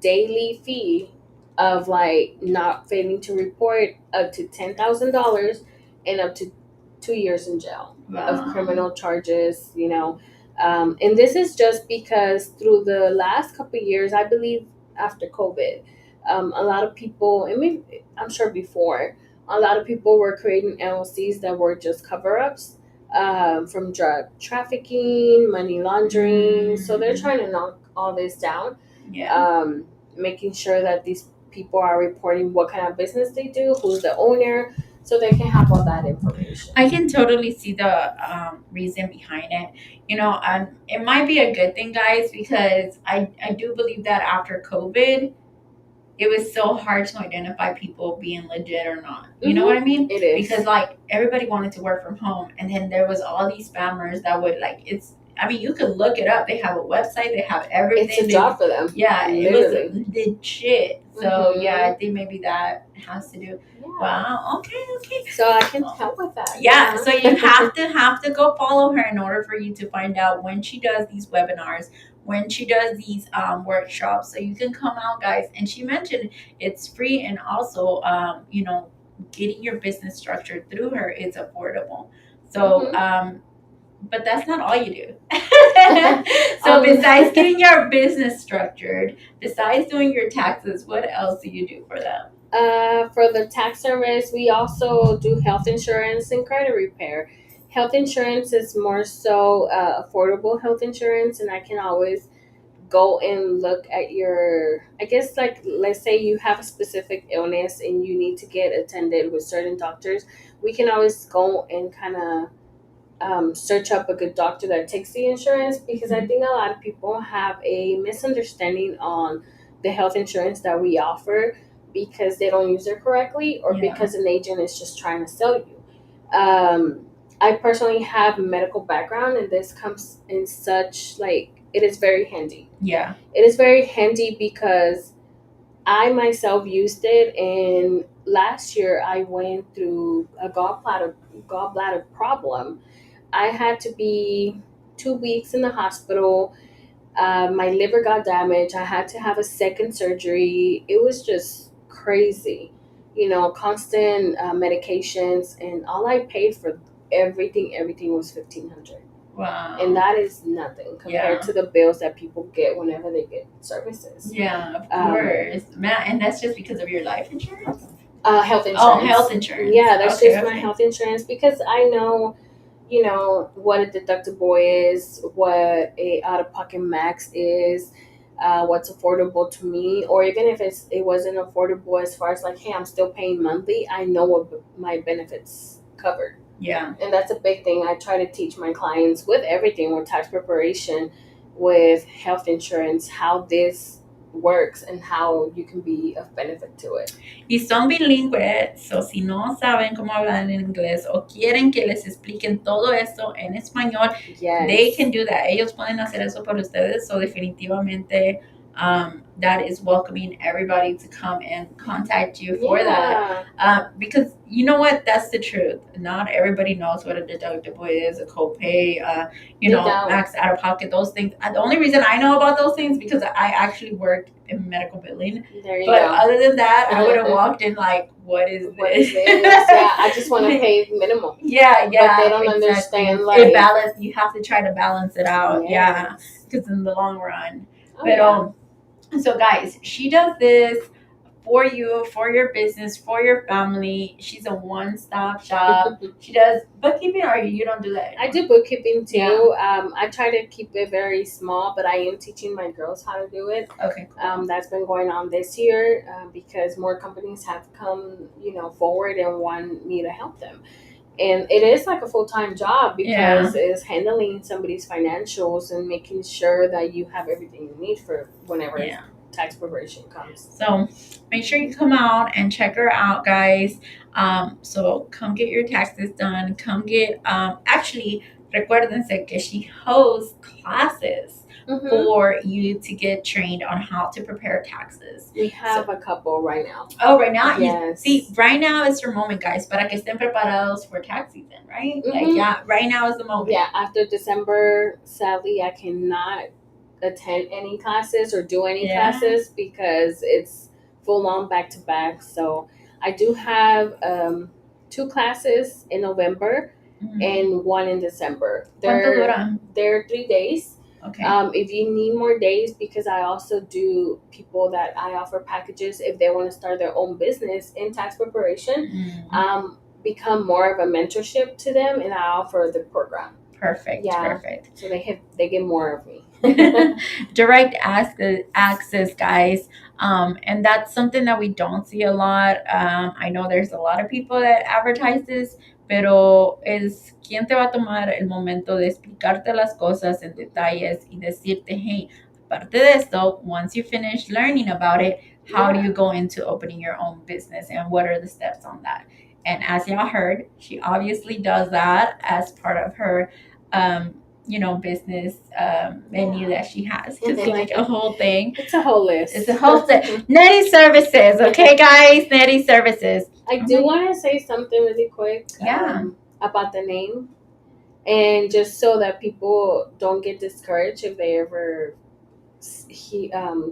daily fee of like not failing to report, up to $10,000 and up to 2 years in jail of criminal charges, you know. And this is just because through the last couple of years, I believe after COVID, a lot of people, and I'm sure before, a lot of people were creating LLCs that were just cover-ups from drug trafficking, money laundering. So they're trying to knock all this down. Making sure that these people are reporting what kind of business they do, who's the owner, so they can have all that information. I can totally see the reason behind it. You know, it might be a good thing, guys, because I do believe that after COVID, it was so hard to identify people being legit or not. You know what I mean? It is. Because, like, everybody wanted to work from home. And then there was all these spammers that would, like, I mean, you could look it up. They have a website. They have everything. It's a job for them. Yeah, literally. It was legit. So, yeah, I think maybe that has to do. Yeah. Wow. Okay. So I can help with that. Yeah. So you have to go follow her in order for you to find out when she does these webinars, when she does these workshops. So you can come out, guys. And she mentioned it's free, and also, you know, getting your business structured through her is affordable. So, but that's not all you do. So besides getting your business structured, besides doing your taxes, what else do you do for them? For the tax service, we also do health insurance and credit repair. Health insurance is more so affordable health insurance, and I can always go and look at your, I guess, like, let's say you have a specific illness and you need to get attended with certain doctors. We can always go and kind of search up a good doctor that takes the insurance, because I think a lot of people have a misunderstanding on the health insurance that we offer, because they don't use it correctly, or because an agent is just trying to sell you. I personally have a medical background, and this comes in such, like, it is very handy. Yeah. It is very handy because I myself used it, and last year I went through a gallbladder problem. I had to be 2 weeks in the hospital. My liver got damaged. I had to have a second surgery. It was just crazy, you know, constant medications, and all I paid for everything was $1,500. Wow. And that is nothing compared to the bills that people get whenever they get services. Yeah, of course. Man, and that's just because of your life insurance? Health insurance. Oh, health insurance. Yeah, that's just my health insurance, because I know, you know, what a deductible is, what a out-of-pocket max is, what's affordable to me, or even if it wasn't affordable as far as like, hey, I'm still paying monthly, I know what my benefits covered. Yeah. And that's a big thing I try to teach my clients with everything, with tax preparation, with health insurance, how this works and how you can be of benefit to it. Y son bilingües, so si no saben cómo hablar en inglés o quieren que les expliquen todo esto en español, they can do that. Ellos pueden hacer eso por ustedes, so definitivamente that is welcoming everybody to come and contact you for that. Because you know what? That's the truth. Not everybody knows what a deductible is, a copay, max out of pocket, those things. The only reason I know about those things because I actually worked in medical billing. But other than that, I would have walked in like, what is this? Yeah, I just want to pay minimum. Yeah. But they don't understand, like, you have to try to balance it out. Because in the long run. So guys, she does this for you, for your business, for your family. She's a one-stop shop. She does bookkeeping, or you don't do that anymore? I do bookkeeping too. Yeah. I try to keep it very small, but I am teaching my girls how to do it. Okay, cool. That's been going on this year because more companies have come, forward and want me to help them. And it is like a full-time job because it's handling somebody's financials and making sure that you have everything you need for whenever tax preparation comes. So make sure you come out and check her out, guys. So come get your taxes done. Come get, actually, recuérdense que she hosts classes for you to get trained on how to prepare taxes. We have a couple right now. Oh, right now? Yes. See, right now is your moment, guys, para que estén preparados for tax season, right? Like, right now is the moment. Yeah, after December, sadly, I cannot attend any classes or do any classes because it's full on back to back. So I do have 2 classes in November and 1 in December. They're 3 days. Okay. If you need more days, because I also do people that I offer packages if they want to start their own business in tax preparation, become more of a mentorship to them, and I offer the program. Perfect. Yeah. Perfect. So they get more of me. Direct access, guys. And that's something that we don't see a lot. I know there's a lot of people that advertise this, pero es quién te va a tomar el momento de explicarte las cosas en detalles y decirte, hey, aparte de esto, once you finish learning about it, how do you go into opening your own business and what are the steps on that? And as y'all heard, she obviously does that as part of her business menu that she has. It's like a whole thing. It's a whole list. It's a whole thing. Netty Services, okay, guys? Netty Services. I do want to say something really quick about the name. And just so that people don't get discouraged if they ever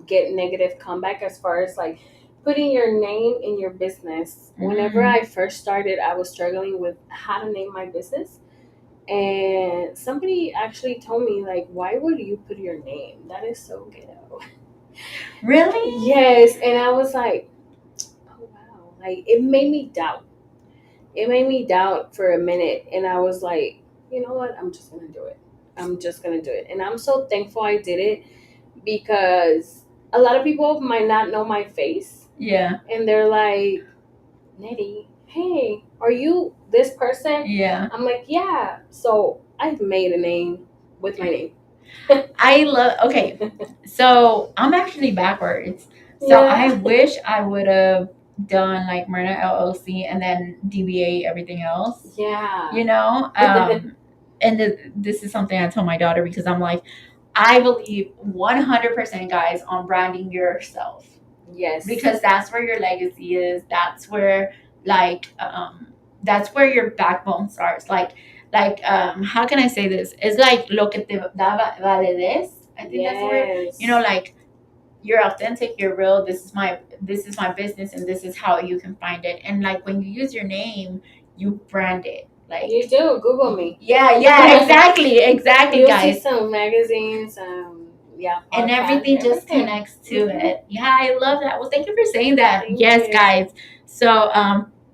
get negative comeback as far as like putting your name in your business. Whenever I first started, I was struggling with how to name my business. And somebody actually told me, like, why would you put your name? That is so ghetto. Really? Yes. And I was like, oh, wow. Like, it made me doubt. It made me doubt for a minute. And I was like, you know what? I'm just going to do it. I'm just going to do it. And I'm so thankful I did it because a lot of people might not know my face. Yeah. And they're like, Nettie, hey, are you this person? Yeah. I'm like, yeah. So I've made a name with my name. Okay. So I'm actually backwards. So I wish I would have done like MIRNA LLC and then DBA everything else. Yeah. And this is something I tell my daughter because I'm like, I believe 100%, guys, on branding yourself. Yes. Because that's where your legacy is. That's where that's where your backbone starts. Like how can I say this? It's like lo que te da validez. I think that's where like you're authentic, you're real. This is my business, and this is how you can find it. And like when you use your name, you brand it. Like you do. Google me. Yeah, exactly, You'll guys. See some magazines, and everything just connects to it. Yeah, I love that. Well, thank you for saying that. Yes, guys. So,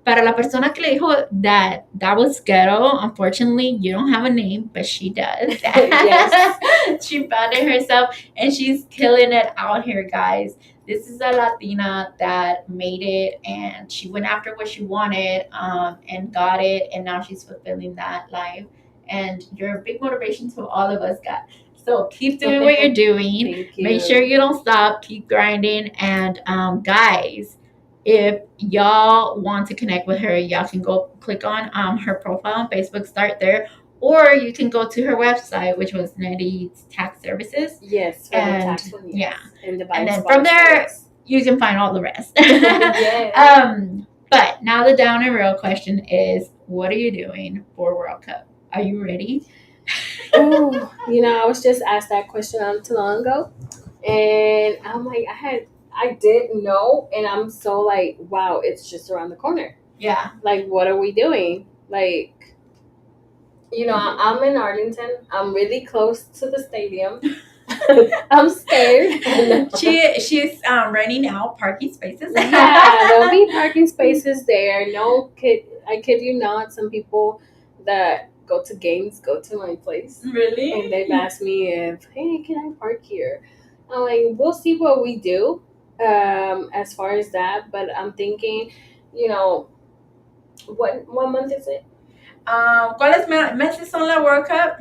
para la persona que le dijo that was ghetto, unfortunately, you don't have a name, but she does. Yes. She found it herself, and she's killing it out here, guys. This is a Latina that made it, and she went after what she wanted, and got it, and now she's fulfilling that life. And you're a big motivation to all of us, guys. So keep doing what you're doing. Thank you. Make sure you don't stop. Keep grinding. And guys, if y'all want to connect with her, y'all can go click on her profile on Facebook. Start there. Or you can go to her website, which was Nettie's Tax Services. Yes. And yeah. And then from there, you can find all the rest. Yes. But now the down and real question is, what are you doing for World Cup? Are you ready? Oh, I was just asked that question not too long ago, and I'm like, I didn't know, and I'm so like, wow, it's just around the corner. Yeah. Like, what are we doing? Like, I'm in Arlington. I'm really close to the stadium. I'm scared. She's renting out parking spaces. Yeah, there'll be parking spaces there. I kid you not. Some people that go to games go to my place, Really? and they've asked me if, hey, can I park here? I'm like, we'll see what we do, as far as that. But I'm thinking, what month is it? ¿Cuáles meses son la World Cup?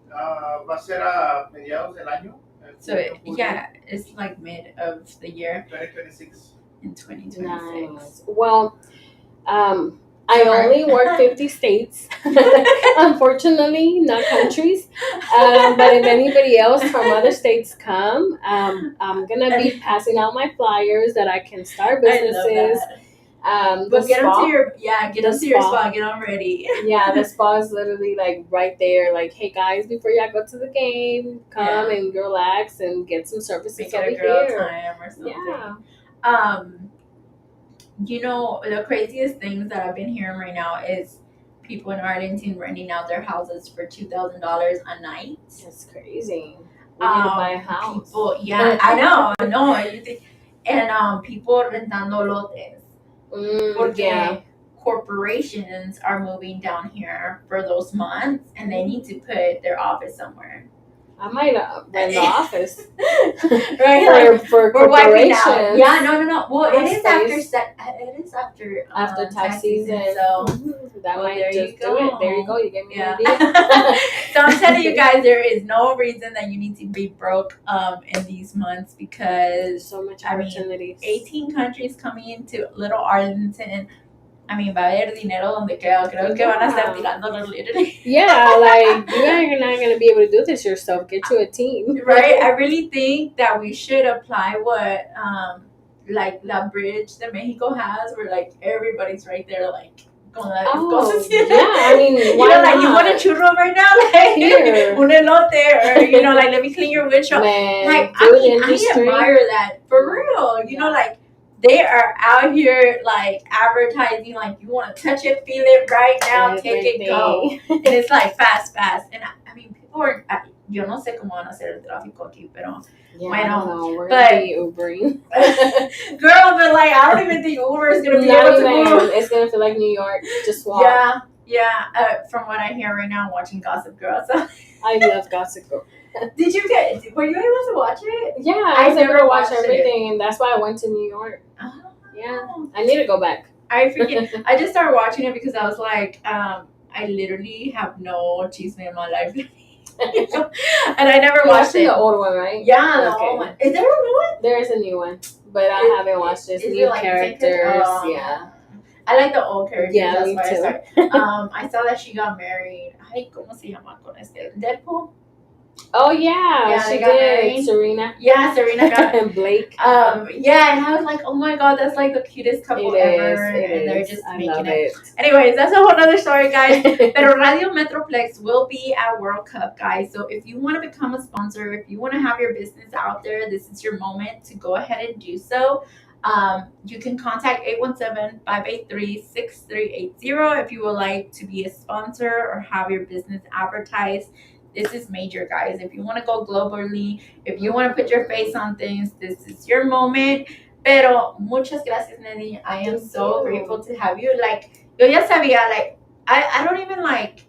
Va a ser a mediados del año. So yeah, it's like mid of the year 2026. in 2026. Nice. Well, I only work 50 states, unfortunately, not countries. But if anybody else from other states come, I'm gonna be passing out my flyers that I can start businesses. But get them to your spot. Get them ready. Yeah, the spa is literally like right there. Like, hey guys, before y'all go to the game, come and relax and get some services Make over it a girl here. time or something. Yeah. The craziest things that I've been hearing right now is people in Arlington renting out their houses for $2,000 a night. That's crazy. We need to buy a house. People, yeah, I know. And people rentando lotes. Porque corporations are moving down here for those months, and they need to put their office somewhere. I might rent the office. Right, for we're wiping corporations. out. Yeah, no. Well, it is after tax season. So that might there just you do go. it. There you go. You gave me an idea. So I'm telling you guys, there is no reason that you need to be broke in these months, because so much opportunities. 18 countries coming into little Arlington. I mean, va a haber dinero donde creo que van a estar tirándolo literally. Yeah, like, you're not going to be able to do this yourself. Get you a team. Right? I really think that we should apply what, like, La Bridge that Mexico has, where, like, everybody's right there, like, con la cosas. Yeah, I mean, why not? Like, you want a churro right now? Like, here. Un elote, or, like, let me clean your windshield. Man, Like, I admire that. For real. You know, like, they are out here, like, advertising, like, you want to touch it, feel it right now, take it, go. And it's, like, fast. And, I mean, people are, yo no sé cómo van a hacer el tráfico aquí, pero, I don't know. We're but, going to be Ubering. Girl, but, like, I don't even think Uber is going to be able to move. It's going to feel like New York. Just walk. Yeah. From what I hear right now, I'm watching Gossip Girl. So. I love Gossip Girl. Were you able to watch it? Yeah, I was able to watch everything, and that's why I went to New York. Oh. Yeah, I need to go back. I just started watching it because I was like, I literally have no chisme in my life. And I never watched it. The old one, right? Yeah, the old one. Is there a new one? There is a new one, but I haven't watched this. New like characters, yeah. I like the old characters. Yeah, me too. I saw that she got married. Ay, ¿cómo se llama con este? Deadpool? Oh yeah, she did. Married. Serena. Yeah, Serena got and Blake. Yeah, and I was like, oh my god, that's like the cutest couple ever. And they're just making it. Anyways, that's a whole other story, guys. Pero Radio Metroplex will be at World Cup, guys. So if you want to become a sponsor, if you want to have your business out there, this is your moment to go ahead and do so. You can contact 817-583-6380 if you would like to be a sponsor or have your business advertised. This is major, guys. If you want to go globally, if you want to put your face on things, this is your moment. Pero muchas gracias, Nelly. I am so grateful to have you. Like, yo ya sabía, like, I don't even like,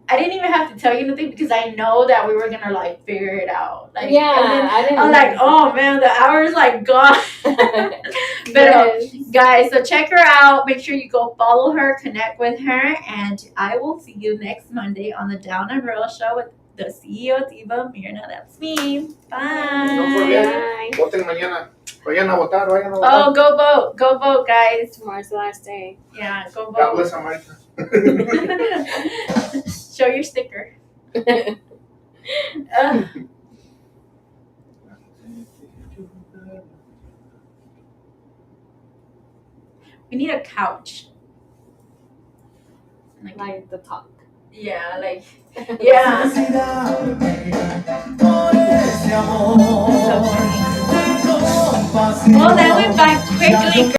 I didn't even have to tell you anything because I know that we were gonna like figure it out. Like, yeah, I'm like, oh man, the hour is like gone. But guys, so check her out. Make sure you go follow her, connect with her, and I will see you next Monday on the Down and Real Show with the CEO Diva Mirna. That's me. Bye. No forget, voten mañana. Vayan a votar. Oh, go vote, guys. Tomorrow's the last day. Yeah, go vote. God bless America. Show your sticker. We need a couch. Like the top. Yeah, like, yeah. Well, that went by quickly.